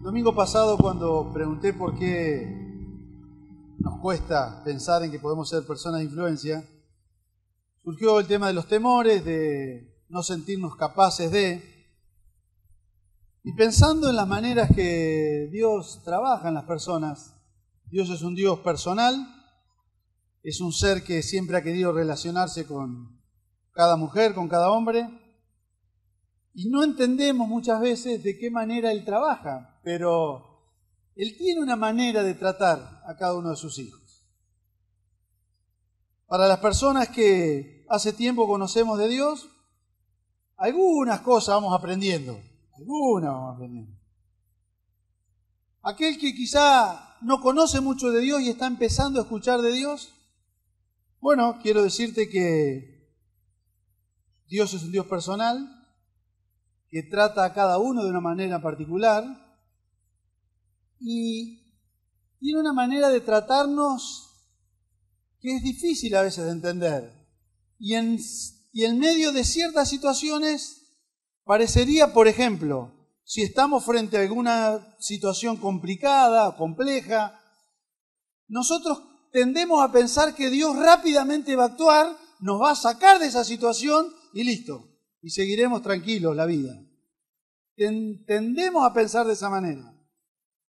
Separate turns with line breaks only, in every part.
Domingo pasado, cuando pregunté por qué nos cuesta pensar en que podemos ser personas de influencia, surgió el tema de los temores, de no sentirnos capaces de... Y pensando en las maneras que Dios trabaja en las personas, Dios es un Dios personal, es un ser que siempre ha querido relacionarse con cada mujer, con cada hombre, y no entendemos muchas veces de qué manera Él trabaja, pero Él tiene una manera de tratar a cada uno de sus hijos. Para las personas que hace tiempo conocemos de Dios, algunas cosas vamos aprendiendo. Aquel que quizá no conoce mucho de Dios y está empezando a escuchar de Dios, bueno, quiero decirte que Dios es un Dios personal, que trata a cada uno de una manera particular y tiene una manera de tratarnos que es difícil a veces de entender. Y en medio de ciertas situaciones parecería, por ejemplo, si estamos frente a alguna situación complicada o compleja, nosotros tendemos a pensar que Dios rápidamente va a actuar, nos va a sacar de esa situación y listo. Y seguiremos tranquilos la vida. Tendemos a pensar de esa manera.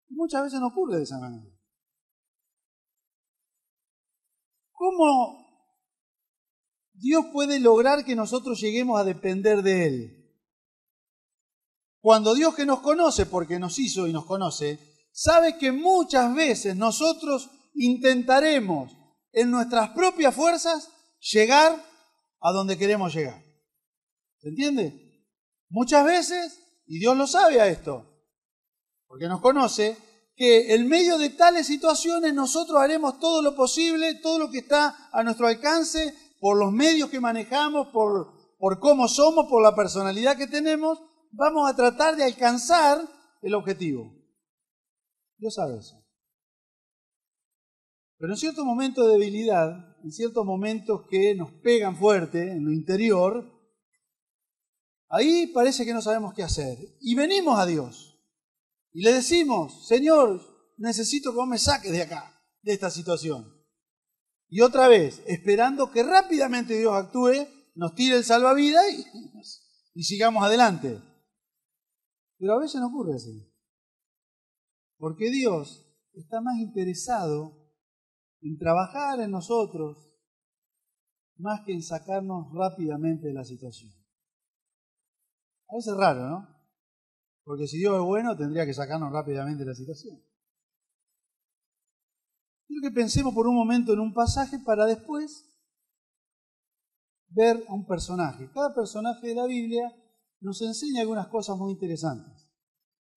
Muchas veces no ocurre de esa manera. ¿Cómo Dios puede lograr que nosotros lleguemos a depender de Él? Cuando Dios, que nos conoce, porque nos hizo y nos conoce, sabe que muchas veces nosotros intentaremos en nuestras propias fuerzas llegar a donde queremos llegar. ¿Se entiende? Muchas veces, y Dios lo sabe a esto, porque nos conoce, que en medio de tales situaciones nosotros haremos todo lo posible, todo lo que está a nuestro alcance, por los medios que manejamos, por cómo somos, por la personalidad que tenemos, vamos a tratar de alcanzar el objetivo. Dios sabe eso. Pero en ciertos momentos de debilidad, en ciertos momentos que nos pegan fuerte en lo interior, ahí parece que no sabemos qué hacer. Y venimos a Dios y le decimos: Señor, necesito que vos me saques de acá, de esta situación. Y otra vez, esperando que rápidamente Dios actúe, nos tire el salvavidas y sigamos adelante. Pero a veces no ocurre así. Porque Dios está más interesado en trabajar en nosotros más que en sacarnos rápidamente de la situación. A veces es raro, ¿no? Porque si Dios es bueno, tendría que sacarnos rápidamente de la situación. Quiero que pensemos por un momento en un pasaje para después ver a un personaje. Cada personaje de la Biblia nos enseña algunas cosas muy interesantes.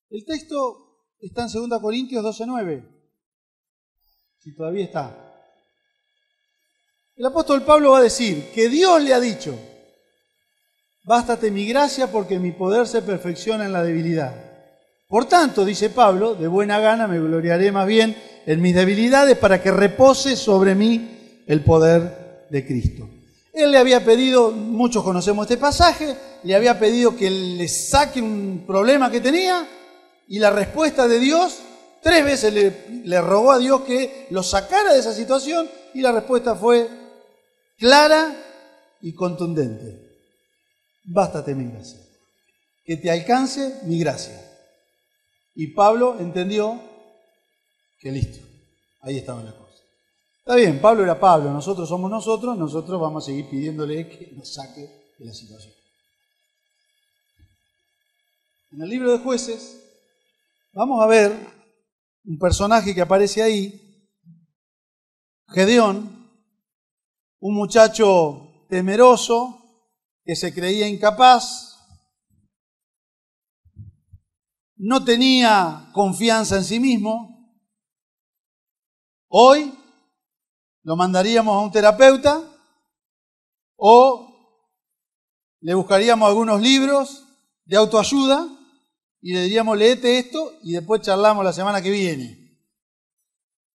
El texto está en 2 Corintios 12:9. Si todavía está. El apóstol Pablo va a decir que Dios le ha dicho: bástate mi gracia porque mi poder se perfecciona en la debilidad. Por tanto, dice Pablo, de buena gana me gloriaré más bien en mis debilidades para que repose sobre mí el poder de Cristo. Él le había pedido, muchos conocemos este pasaje, le había pedido que le saque un problema que tenía y la respuesta de Dios, 3 veces le rogó a Dios que lo sacara de esa situación y la respuesta fue clara y contundente. Bástate mi gracia, que te alcance mi gracia. Y Pablo entendió que listo, ahí estaba la cosa. Está bien, Pablo era Pablo, nosotros somos nosotros vamos a seguir pidiéndole que nos saque de la situación. En el libro de Jueces vamos a ver un personaje que aparece ahí, Gedeón, un muchacho temeroso, que se creía incapaz, no tenía confianza en sí mismo. Hoy lo mandaríamos a un terapeuta o le buscaríamos algunos libros de autoayuda y le diríamos: léete esto y después charlamos la semana que viene.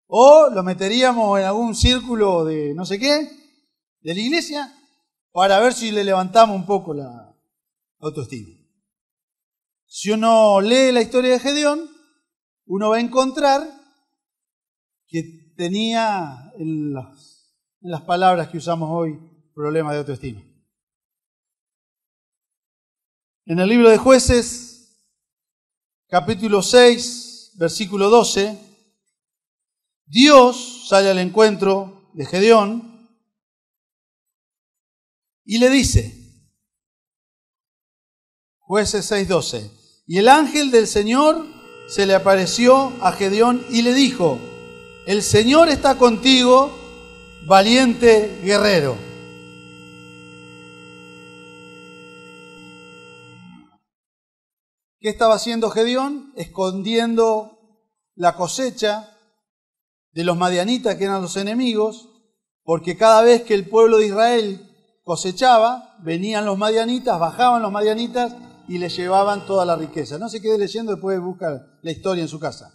O lo meteríamos en algún círculo de no sé qué, de la iglesia, para ver si le levantamos un poco la autoestima. Si uno lee la historia de Gedeón, uno va a encontrar que tenía en las palabras que usamos hoy problemas de autoestima. En el libro de Jueces, capítulo 6, versículo 12, Dios sale al encuentro de Gedeón y le dice, Jueces 6:12, y el ángel del Señor se le apareció a Gedeón y le dijo, el Señor está contigo, valiente guerrero. ¿Qué estaba haciendo Gedeón? Escondiendo la cosecha de los madianitas, que eran los enemigos, porque cada vez que el pueblo de Israel cosechaba, venían los madianitas, bajaban los madianitas y le llevaban toda la riqueza. No se quede leyendo, después busca la historia en su casa.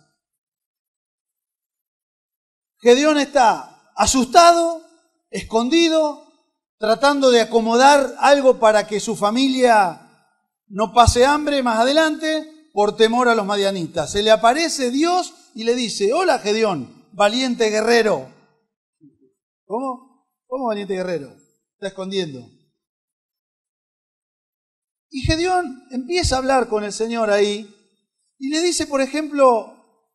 Gedeón está asustado, escondido, tratando de acomodar algo para que su familia no pase hambre más adelante por temor a los madianitas. Se le aparece Dios y le dice, hola Gedeón, valiente guerrero. ¿Cómo? ¿Cómo valiente guerrero? Está escondiendo. Y Gedeón empieza a hablar con el Señor ahí y le dice, por ejemplo,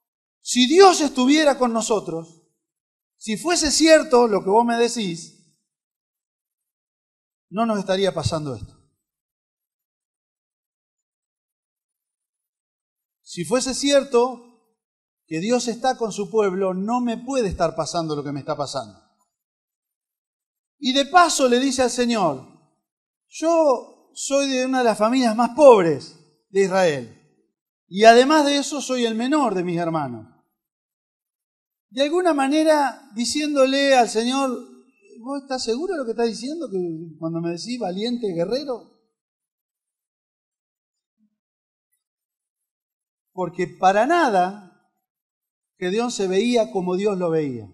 si Dios estuviera con nosotros, si fuese cierto lo que vos me decís, no nos estaría pasando esto. Si fuese cierto que Dios está con su pueblo, no me puede estar pasando lo que me está pasando. Y de paso le dice al Señor, yo soy de una de las familias más pobres de Israel. Y además de eso soy el menor de mis hermanos. De alguna manera diciéndole al Señor, ¿vos estás seguro de lo que estás diciendo? Que cuando me decís valiente guerrero. Porque para nada Gedeón se veía como Dios lo veía.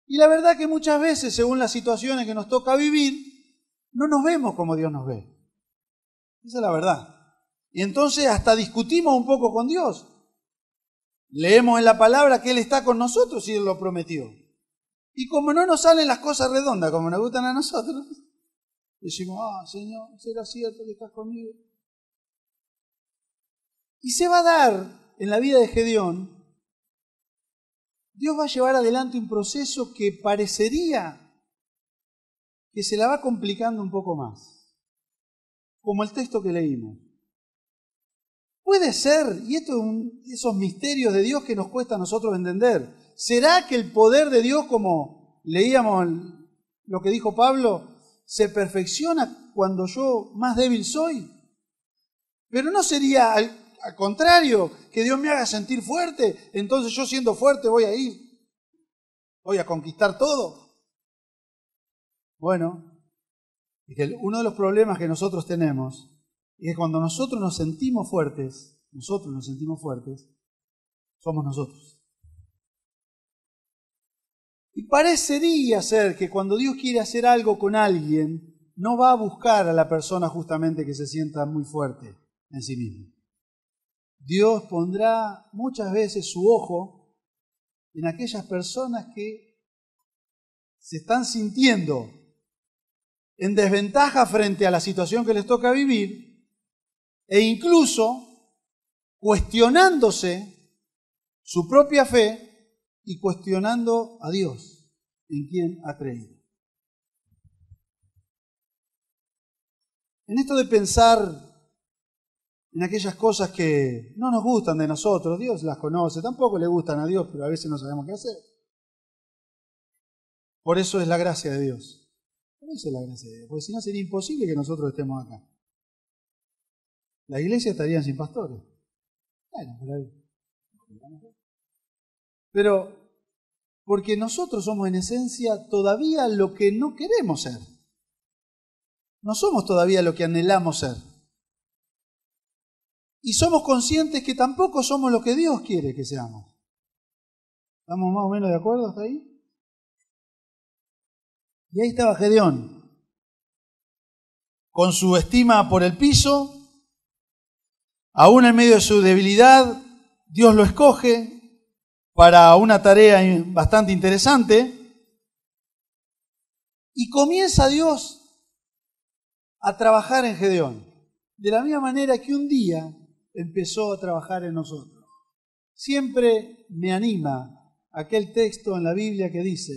Y la verdad que muchas veces, según las situaciones que nos toca vivir, no nos vemos como Dios nos ve. Esa es la verdad. Y entonces hasta discutimos un poco con Dios. Leemos en la palabra que Él está con nosotros y Él lo prometió. Y como no nos salen las cosas redondas como nos gustan a nosotros, decimos, Señor, ¿será cierto que estás conmigo? Y se va a dar en la vida de Gedeón, Dios va a llevar adelante un proceso que parecería que se la va complicando un poco más, como el texto que leímos. Puede ser, y esto es esos misterios de Dios que nos cuesta a nosotros entender. ¿Será que el poder de Dios, como leíamos lo que dijo Pablo, se perfecciona cuando yo más débil soy? Pero no sería al contrario, que Dios me haga sentir fuerte, entonces yo siendo fuerte voy a conquistar todo. Bueno, uno de los problemas que nosotros tenemos es que cuando nosotros nos sentimos fuertes, somos nosotros. Y parecería ser que cuando Dios quiere hacer algo con alguien, no va a buscar a la persona justamente que se sienta muy fuerte en sí mismo. Dios pondrá muchas veces su ojo en aquellas personas que se están sintiendo en desventaja frente a la situación que les toca vivir e incluso cuestionándose su propia fe y cuestionando a Dios en quien ha creído. En esto de pensar en aquellas cosas que no nos gustan de nosotros, Dios las conoce, tampoco le gustan a Dios, pero a veces no sabemos qué hacer. Por eso es la gracia de Dios. Por eso es la gracia de Dios, porque si no sería imposible que nosotros estemos acá. Las iglesias estarían sin pastores. Bueno, pero porque nosotros somos en esencia todavía lo que no queremos ser. No somos todavía lo que anhelamos ser. Y somos conscientes que tampoco somos lo que Dios quiere que seamos. ¿Estamos más o menos de acuerdo hasta ahí? Y ahí estaba Gedeón, con su estima por el piso, aún en medio de su debilidad, Dios lo escoge para una tarea bastante interesante y comienza Dios a trabajar en Gedeón, de la misma manera que un día empezó a trabajar en nosotros. Siempre me anima aquel texto en la Biblia que dice,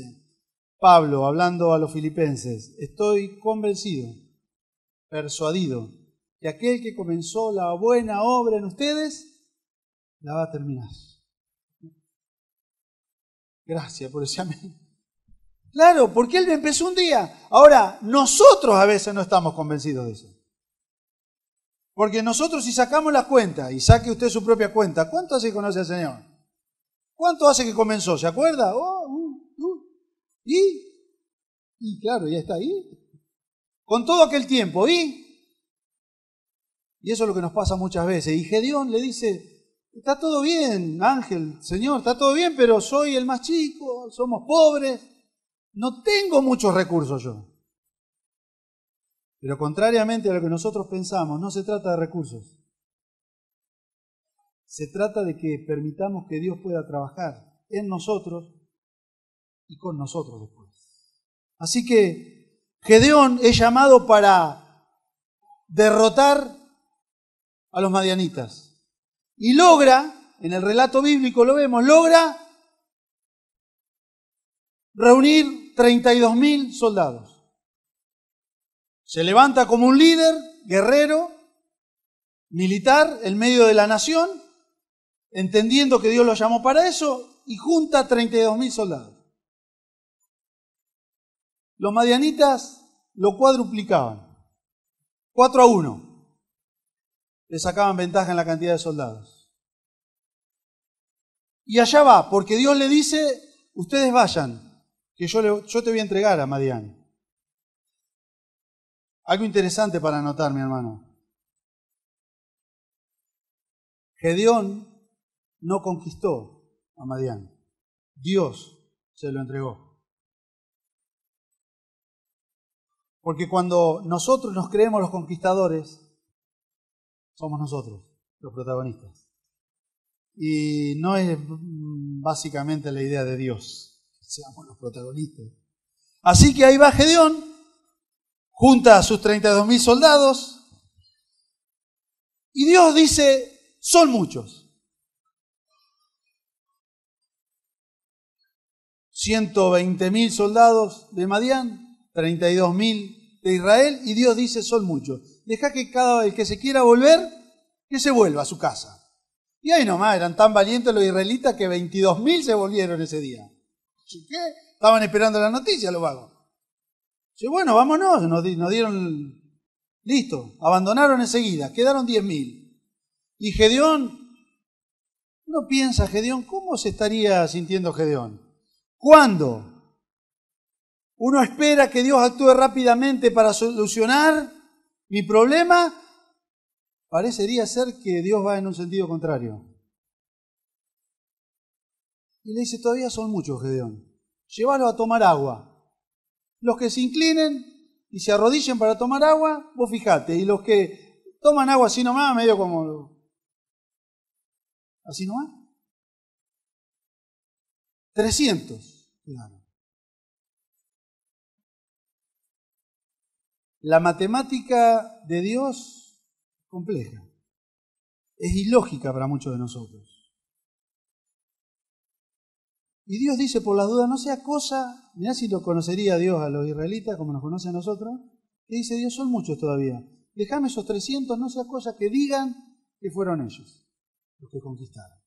Pablo, hablando a los filipenses, estoy convencido, persuadido, que aquel que comenzó la buena obra en ustedes, la va a terminar. Gracias por ese amén. Claro, porque Él empezó un día. Ahora, nosotros a veces no estamos convencidos de eso. Porque nosotros si sacamos las cuentas, y saque usted su propia cuenta, ¿cuánto hace que conoce al Señor? ¿Cuánto hace que comenzó? ¿Se acuerda? Y claro, ya está ahí. Con todo aquel tiempo, y eso es lo que nos pasa muchas veces. Y Gedeón le dice, está todo bien, Ángel, Señor, está todo bien, pero soy el más chico, somos pobres, no tengo muchos recursos yo. Pero contrariamente a lo que nosotros pensamos, no se trata de recursos. Se trata de que permitamos que Dios pueda trabajar en nosotros y con nosotros después. Así que Gedeón es llamado para derrotar a los madianitas. Y logra, en el relato bíblico lo vemos, logra reunir 32.000 soldados. Se levanta como un líder, guerrero, militar, en medio de la nación, entendiendo que Dios lo llamó para eso, y junta 32.000 soldados. Los madianitas lo cuadruplicaban, 4-1. Le sacaban ventaja en la cantidad de soldados. Y allá va, porque Dios le dice, ustedes vayan, que yo te voy a entregar a Madián. Algo interesante para anotar, mi hermano. Gedeón no conquistó a Madián. Dios se lo entregó. Porque cuando nosotros nos creemos los conquistadores, somos nosotros los protagonistas. Y no es básicamente la idea de Dios, que seamos los protagonistas. Así que ahí va Gedeón, junta a sus 32.000 soldados, y Dios dice, son muchos. 120.000 soldados de Madián, 32.000 de Israel, y Dios dice, son muchos. Deja que cada el que se quiera volver, que se vuelva a su casa. Y ahí nomás, eran tan valientes los israelitas que 22.000 se volvieron ese día. ¿Qué? Estaban esperando la noticia los vagos. Sí, bueno, vámonos, nos dieron, listo, abandonaron enseguida, quedaron 10.000. Y Gedeón, uno piensa, Gedeón, ¿cómo se estaría sintiendo Gedeón? ¿Cuándo? Uno espera que Dios actúe rápidamente para solucionar mi problema, parecería ser que Dios va en un sentido contrario. Y le dice, todavía son muchos, Gedeón, llévalos a tomar agua. Los que se inclinen y se arrodillen para tomar agua, vos fijate. Y los que toman agua así nomás, medio como... ¿Así nomás? 300. Claro. La matemática de Dios es compleja. Es ilógica para muchos de nosotros. Y Dios dice, por las dudas, no sea cosa, mirá si lo conocería Dios a los israelitas como nos conoce a nosotros, que dice Dios, son muchos todavía. Dejame esos 300, no sea cosa que digan que fueron ellos los que conquistaron.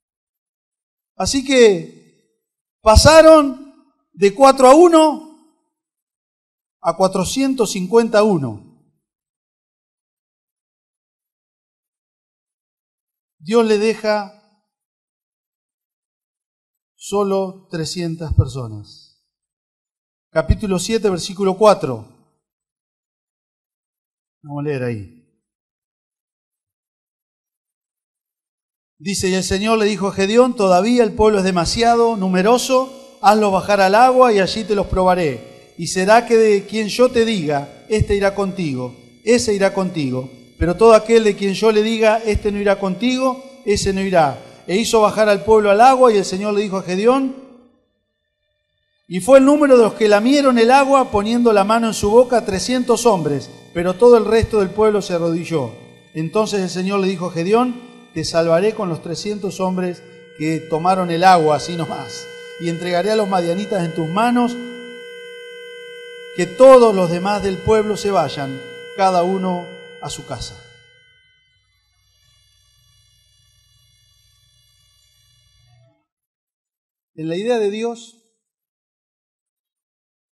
Así que pasaron de 4-1 a 451. Dios le deja solo 300 personas. Capítulo 7, versículo 4. Vamos a leer ahí. Dice, y el Señor le dijo a Gedeón, todavía el pueblo es demasiado numeroso, hazlos bajar al agua y allí te los probaré. Y será que de quien yo te diga, este irá contigo, ese irá contigo. Pero todo aquel de quien yo le diga, este no irá contigo, ese no irá. e hizo bajar al pueblo al agua, y el Señor le dijo a Gedeón, y fue el número de los que lamieron el agua poniendo la mano en su boca 300 hombres, pero todo el resto del pueblo se arrodilló. Entonces el Señor le dijo a Gedeón, te salvaré con los 300 hombres que tomaron el agua, así nomás, y entregaré a los madianitas en tus manos, que todos los demás del pueblo se vayan, cada uno a su casa. En la idea de Dios,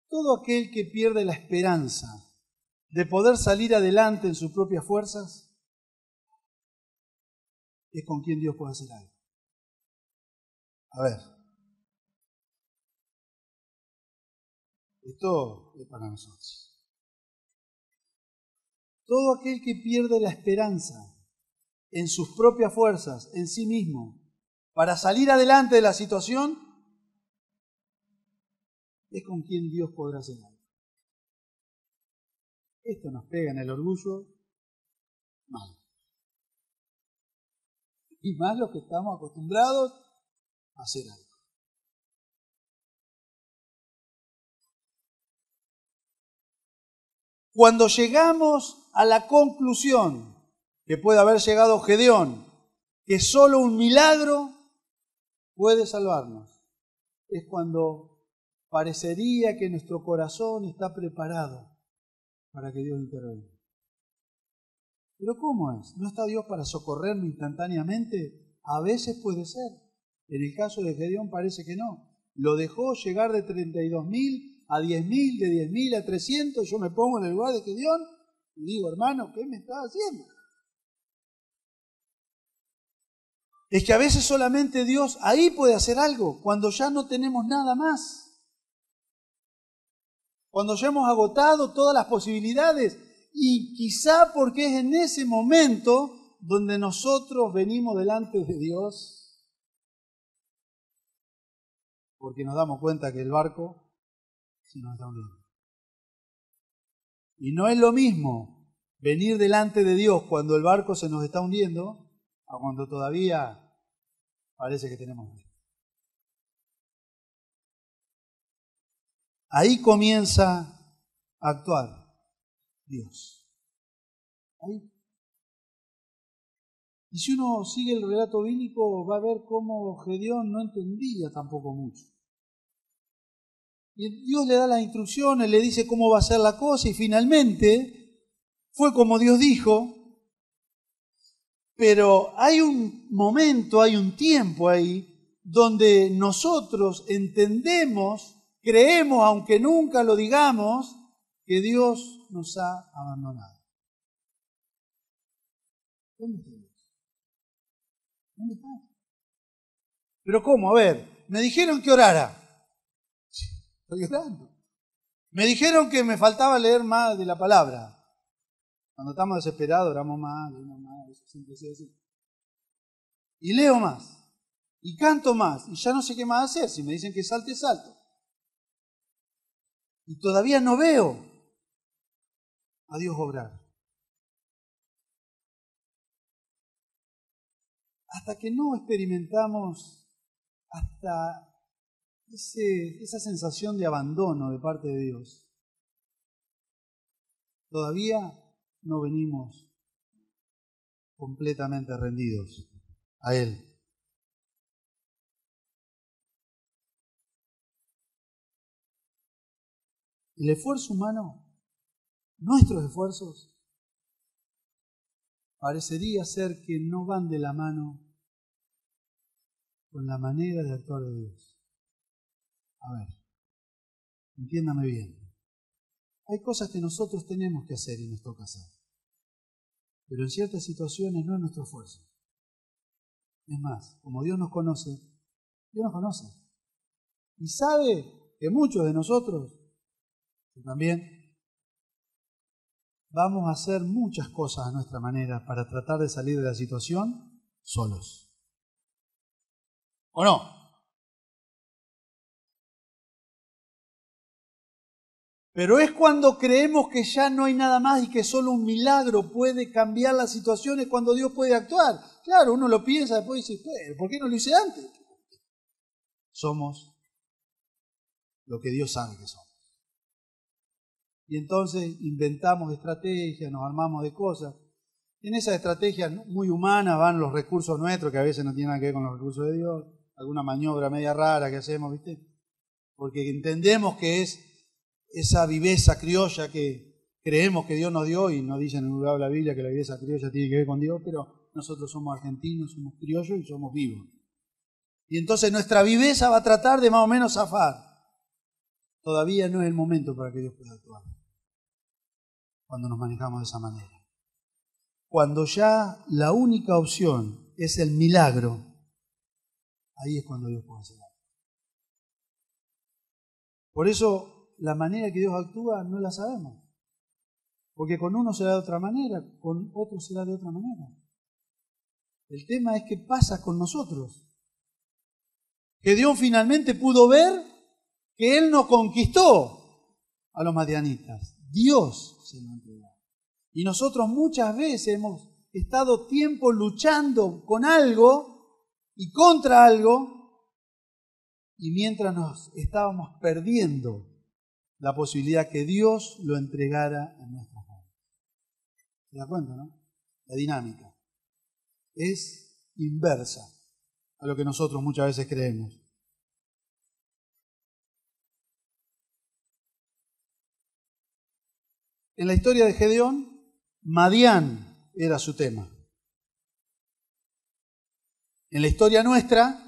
todo aquel que pierde la esperanza de poder salir adelante en sus propias fuerzas, es con quien Dios puede hacer algo. A ver, esto es para nosotros. Todo aquel que pierde la esperanza en sus propias fuerzas, en sí mismo, para salir adelante de la situación, es con quien Dios podrá hacer algo. Esto nos pega en el orgullo mal. Y más los que estamos acostumbrados a hacer algo. Cuando llegamos a la conclusión que puede haber llegado Gedeón, que solo un milagro puede salvarnos, es cuando parecería que nuestro corazón está preparado para que Dios intervenga. Pero ¿cómo es? ¿No está Dios para socorrerme instantáneamente? A veces puede ser. En el caso de Gedeón parece que no. Lo dejó llegar de 32.000 a 10.000, de 10.000 a 300. Yo me pongo en el lugar de Gedeón y digo, hermano, ¿qué me está haciendo? Es que a veces solamente Dios ahí puede hacer algo, cuando ya no tenemos nada más. Cuando ya hemos agotado todas las posibilidades, y quizá porque es en ese momento donde nosotros venimos delante de Dios, porque nos damos cuenta que el barco se nos está hundiendo. Y no es lo mismo venir delante de Dios cuando el barco se nos está hundiendo, a cuando todavía parece que tenemos vida. Ahí comienza a actuar Dios. Ahí. Y si uno sigue el relato bíblico, va a ver cómo Gedeón no entendía tampoco mucho. Y Dios le da las instrucciones, le dice cómo va a ser la cosa, y finalmente fue como Dios dijo. Pero hay un momento, hay un tiempo ahí, donde nosotros entendemos, creemos, aunque nunca lo digamos, que Dios nos ha abandonado. ¿Dónde está Dios? ¿Dónde está? ¿Pero cómo? A ver, me dijeron que orara. Estoy orando. Me dijeron que me faltaba leer más de la palabra. Cuando estamos desesperados, oramos más, leemos más, eso siempre se dice. Y leo más. Y canto más. Y ya no sé qué más hacer. Si me dicen que salte, salto. Y todavía no veo a Dios obrar. Hasta que no experimentamos hasta esa sensación de abandono de parte de Dios, todavía no venimos completamente rendidos a Él. El esfuerzo humano, nuestros esfuerzos, parecería ser que no van de la mano con la manera de actuar de Dios. A ver, entiéndame bien. Hay cosas que nosotros tenemos que hacer y nos toca hacer. Pero en ciertas situaciones no es nuestro esfuerzo. Es más, como Dios nos conoce, Dios nos conoce. Y sabe que muchos de nosotros también vamos a hacer muchas cosas a nuestra manera para tratar de salir de la situación solos. ¿O no? Pero es cuando creemos que ya no hay nada más y que solo un milagro puede cambiar las situaciones, cuando Dios puede actuar. Claro, uno lo piensa después y dice, ¿por qué no lo hice antes? Somos lo que Dios sabe que somos. Y entonces inventamos estrategias, nos armamos de cosas. En esas estrategias muy humanas van los recursos nuestros, que a veces no tienen nada que ver con los recursos de Dios, alguna maniobra media rara que hacemos, ¿viste? Porque entendemos que es esa viveza criolla que creemos que Dios nos dio, y no dice en ningún lado de la Biblia que la viveza criolla tiene que ver con Dios, pero nosotros somos argentinos, somos criollos y somos vivos. Y entonces nuestra viveza va a tratar de más o menos zafar. Todavía no es el momento para que Dios pueda actuar cuando nos manejamos de esa manera. Cuando ya la única opción es el milagro, ahí es cuando Dios puede hacer algo. Por eso la manera que Dios actúa no la sabemos. Porque con uno será de otra manera, con otro será de otra manera. El tema es qué pasa con nosotros. Gedeón finalmente pudo ver que él no conquistó a los madianitas. Dios se lo entregó. Y nosotros muchas veces hemos estado tiempo luchando con algo y contra algo, y mientras nos estábamos perdiendo la posibilidad que Dios lo entregara en nuestras manos. ¿Se da cuenta, no? La dinámica es inversa a lo que nosotros muchas veces creemos. En la historia de Gedeón, Madián era su tema. En la historia nuestra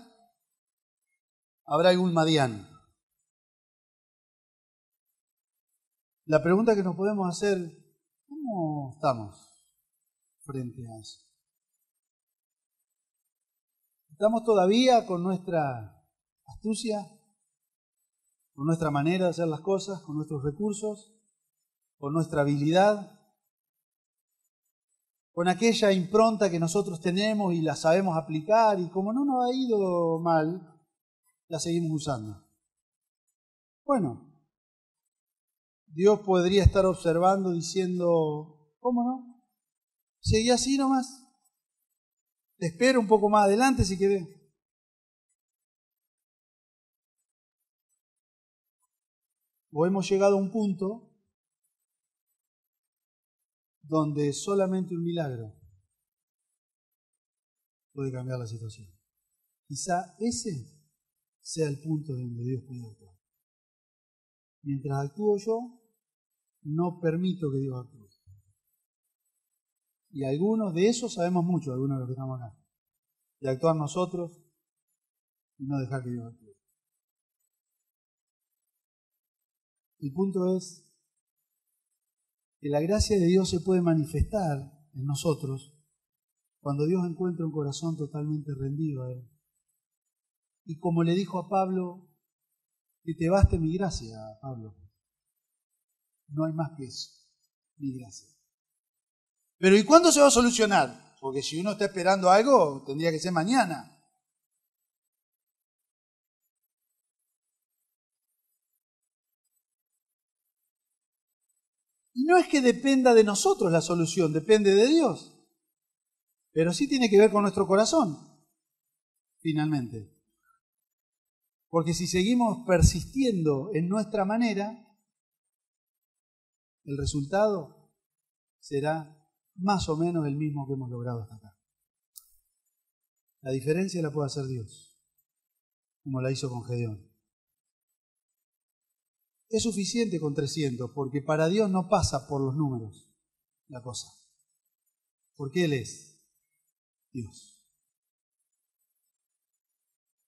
habrá algún Madián. La pregunta que nos podemos hacer, ¿cómo estamos frente a eso? ¿Estamos todavía con nuestra astucia, con nuestra manera de hacer las cosas, con nuestros recursos, con nuestra habilidad, con aquella impronta que nosotros tenemos y la sabemos aplicar, y como no nos ha ido mal, la seguimos usando? Bueno, Dios podría estar observando diciendo, ¿cómo no? Seguí así nomás. Te espero un poco más adelante si querés. O hemos llegado a un punto donde solamente un milagro puede cambiar la situación. Quizá ese sea el punto donde Dios puede actuar. Mientras actúo yo, no permito que Dios actúe. Y algunos de esos sabemos mucho, algunos de los que estamos acá. De actuar nosotros y no dejar que Dios actúe. El punto es que la gracia de Dios se puede manifestar en nosotros cuando Dios encuentra un corazón totalmente rendido a Él. Y como le dijo a Pablo, que te baste mi gracia, Pablo. No hay más que eso, mi gracia. Pero ¿y cuándo se va a solucionar? Porque si uno está esperando algo, tendría que ser mañana. Y no es que dependa de nosotros la solución, depende de Dios. Pero sí tiene que ver con nuestro corazón, finalmente. Porque si seguimos persistiendo en nuestra manera, el resultado será más o menos el mismo que hemos logrado hasta acá. La diferencia la puede hacer Dios, como la hizo con Gedeón. Es suficiente con 300, porque para Dios no pasa por los números la cosa. Porque Él es Dios.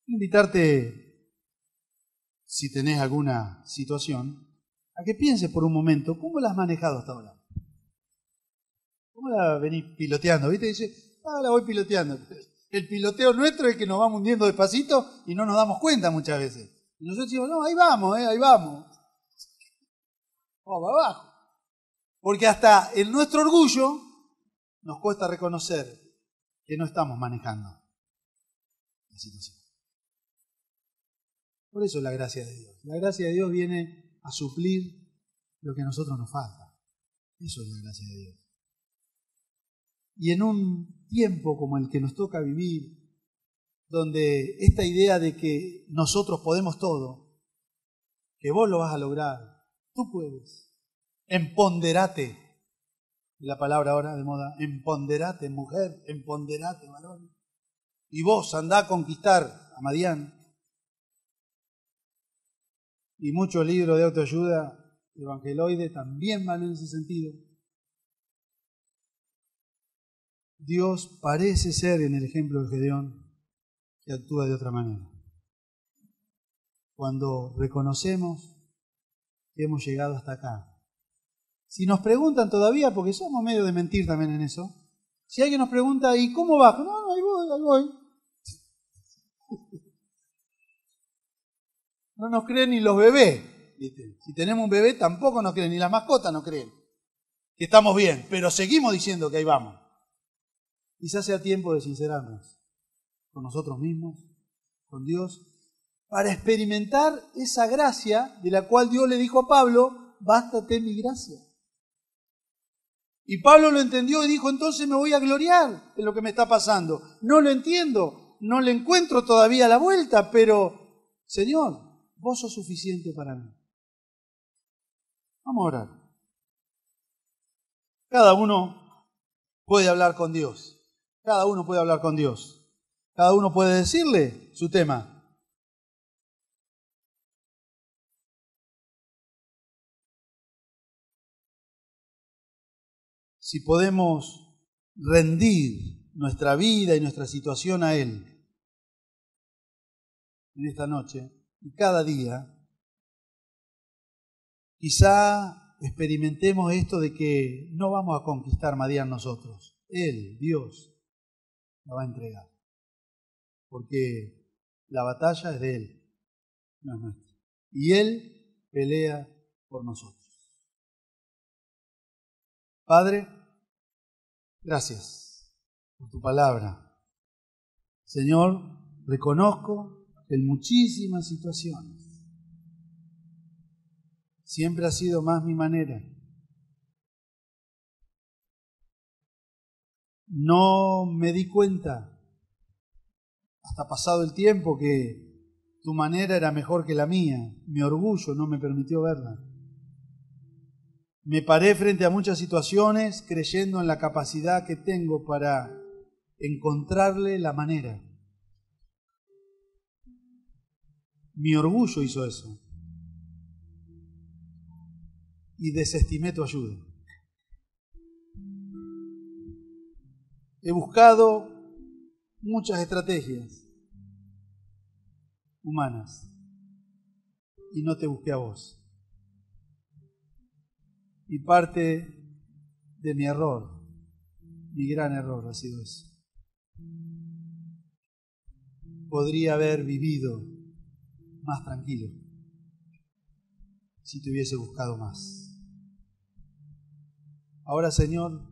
Quiero invitarte, si tenés alguna situación, a que pienses por un momento, ¿cómo la has manejado hasta ahora? ¿Cómo la venís piloteando? ¿Viste? Dice, la voy piloteando. El piloteo nuestro es que nos vamos hundiendo despacito y no nos damos cuenta muchas veces. Y nosotros decimos, no, ahí vamos, ahí vamos. Vamos abajo. Porque hasta en nuestro orgullo nos cuesta reconocer que no estamos manejando la situación. Por eso es la gracia de Dios. La gracia de Dios viene a suplir lo que a nosotros nos falta. Eso es la gracia de Dios. Y en un tiempo como el que nos toca vivir, donde esta idea de que nosotros podemos todo, que vos lo vas a lograr, tú puedes, empoderate, la palabra ahora de moda, empoderate mujer, empoderate varón, y vos andá a conquistar a Madián. Y muchos libros de autoayuda evangeloide también van en ese sentido. Dios parece ser en el ejemplo de Gedeón que actúa de otra manera. Cuando reconocemos que hemos llegado hasta acá. Si nos preguntan todavía, porque somos medio de mentir también en eso, si alguien nos pregunta, ¿y cómo bajo? No, ahí voy. No nos creen ni los bebés. ¿Viste? Si tenemos un bebé tampoco nos creen, ni las mascotas nos creen. Que estamos bien, pero seguimos diciendo que ahí vamos. Quizás sea tiempo de sincerarnos con nosotros mismos, con Dios, para experimentar esa gracia de la cual Dios le dijo a Pablo, bástate mi gracia. Y Pablo lo entendió y dijo, entonces me voy a gloriar en lo que me está pasando. No lo entiendo, no le encuentro todavía la vuelta, pero Señor, vos sos suficiente para mí. Vamos a orar. Cada uno puede hablar con Dios. Cada uno puede hablar con Dios. Cada uno puede decirle su tema. Si podemos rendir nuestra vida y nuestra situación a Él en esta noche y cada día, quizá experimentemos esto de que no vamos a conquistar Madián nosotros. Él, Dios, la va a entregar. Porque la batalla es de Él, no es nuestra. Y Él pelea por nosotros. Padre, gracias por tu palabra. Señor, reconozco que en muchísimas situaciones siempre ha sido más mi manera. No me di cuenta, hasta pasado el tiempo, que tu manera era mejor que la mía. Mi orgullo no me permitió verla. Me paré frente a muchas situaciones creyendo en la capacidad que tengo para encontrarle la manera. Mi orgullo hizo eso. Y desestimé tu ayuda. He buscado muchas estrategias humanas y no te busqué a vos. Y parte de mi error, mi gran error ha sido eso. Podría haber vivido más tranquilo si te hubiese buscado más. Ahora, Señor,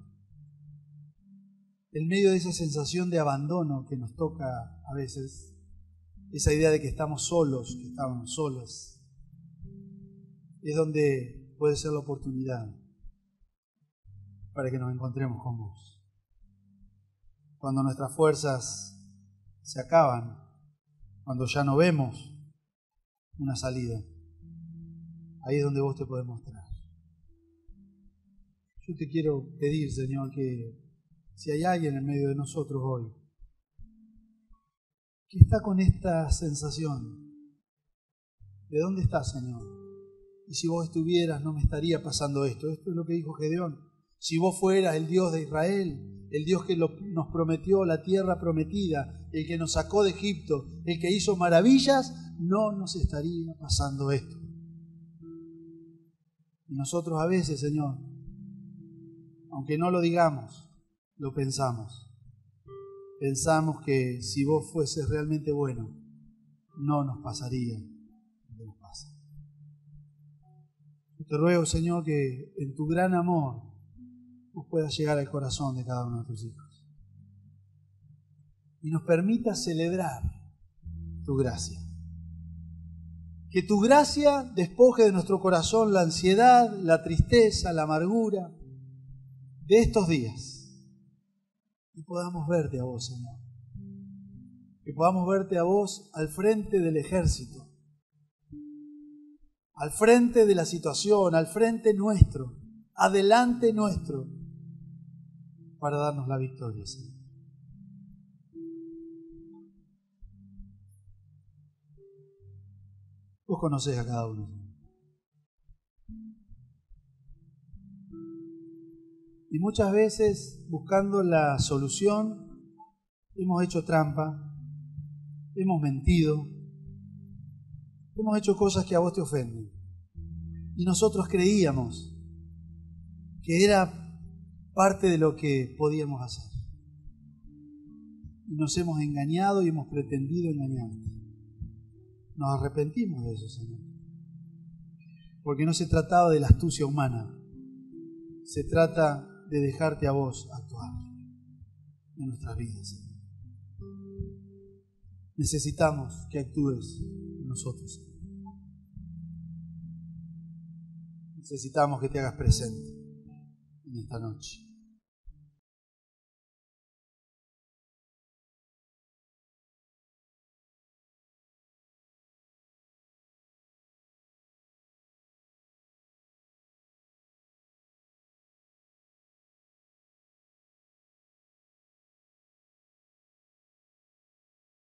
en medio de esa sensación de abandono que nos toca a veces, esa idea de que estamos solos, que estamos solas, es donde puede ser la oportunidad para que nos encontremos con vos. Cuando nuestras fuerzas se acaban, cuando ya no vemos una salida, ahí es donde vos te podés mostrar. Yo te quiero pedir, Señor, que si hay alguien en medio de nosotros hoy que está con esta sensación, ¿de dónde estás, Señor? Y si vos estuvieras, no me estaría pasando esto. Esto es lo que dijo Gedeón. Si vos fueras el Dios de Israel, el Dios que nos prometió la tierra prometida, el que nos sacó de Egipto, el que hizo maravillas, no nos estaría pasando esto. Y nosotros a veces, Señor, aunque no lo digamos, lo pensamos. Pensamos que si vos fueses realmente bueno, no nos pasaría lo que nos pasa. Yo te ruego, Señor, que en tu gran amor vos puedas llegar al corazón de cada uno de tus hijos y nos permitas celebrar tu gracia. Que tu gracia despoje de nuestro corazón la ansiedad, la tristeza, la amargura de estos días. Y podamos verte a vos, Señor. Que podamos verte a vos al frente del ejército, al frente de la situación, al frente nuestro, adelante nuestro, para darnos la victoria, Señor. Vos conocés a cada uno. Y muchas veces, buscando la solución, hemos hecho trampa, hemos mentido, hemos hecho cosas que a vos te ofenden. Y nosotros creíamos que era parte de lo que podíamos hacer. Y nos hemos engañado y hemos pretendido engañarte. Nos arrepentimos de eso, Señor. Porque no se trataba de la astucia humana. Se trata de dejarte a vos actuar en nuestras vidas, Señor. Necesitamos que actúes en nosotros, Señor. Necesitamos que te hagas presente en esta noche.